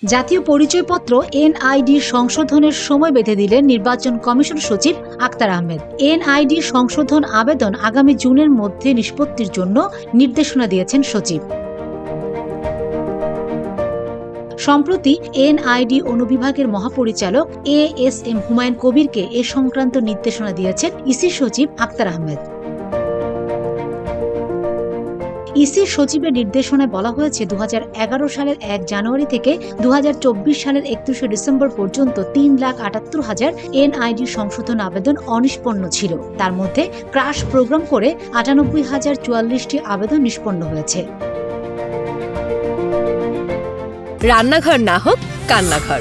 জাতীয় পরিচয়পত্র এনআইডি সংশোধনের সময় বেঁধে দিলেন নির্বাচন কমিশন সচিব আক্তার আহমেদ। এনআইডি সংশোধন আবেদন আগামী জুনের মধ্যে নিষ্পত্তির জন্য নির্দেশনা দিয়েছেন সচিব। সম্প্রতি এনআইডি অনুবিভাগের মহাপরিচালক এএসএম হুমায়ুন কবিরকে এ সংক্রান্ত নির্দেশনা দিয়েছেন ইসি সচিব আক্তার আহমেদ। ইসি সচিবের নির্দেশনায় বলা হয়েছে 2011 সালের 1 জানুয়ারি থেকে 2024 সালের 31 ডিসেম্বর পর্যন্ত 3,78,000 এনআইডি সংশোধন আবেদন অনিষ্পন্ন ছিল। তার মধ্যে ক্রাশ প্রোগ্রাম করে 98,044টি আবেদন নিষ্পন্ন হয়েছে। রান্নাঘর না হোক কান্নাঘর,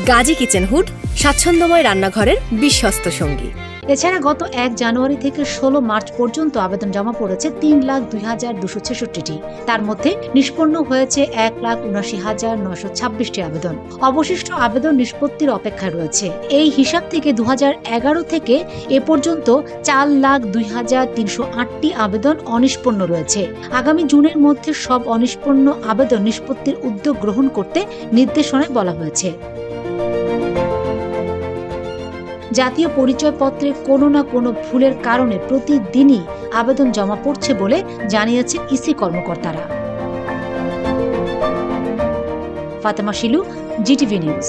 গাজী কিচেন হুড স্বাচ্ছন্দ্যময় রান্নাঘরের বিশ্বস্ত সঙ্গী। এছাড়া গত 1 জানুয়ারি থেকে 16 মার্চ পর্যন্ত আবেদন জমা পড়েছে 3,02,266টি। তার মধ্যে নিষ্পন্ন হয়েছে 1,79,926টি আবেদন। অবশিষ্ট আবেদন নিষ্পত্তির অপেক্ষায় রয়েছে। এই হিসাব থেকে 2011 থেকে এ পর্যন্ত 4,02,308টি আবেদন অনিষ্পন্ন রয়েছে। আগামী জুনের মধ্যে সব অনিষ্পন্ন আবেদন নিষ্পত্তির উদ্যোগ গ্রহণ করতে নির্দেশনায় বলা হয়েছে। জাতীয় পরিচয়পত্রে কোনো না কোনো ভুলের কারণে প্রতিদিনই আবেদন জমা পড়ছে বলে জানিয়েছেন ইসি কর্মকর্তারা। Fatema Shilu, GTV news.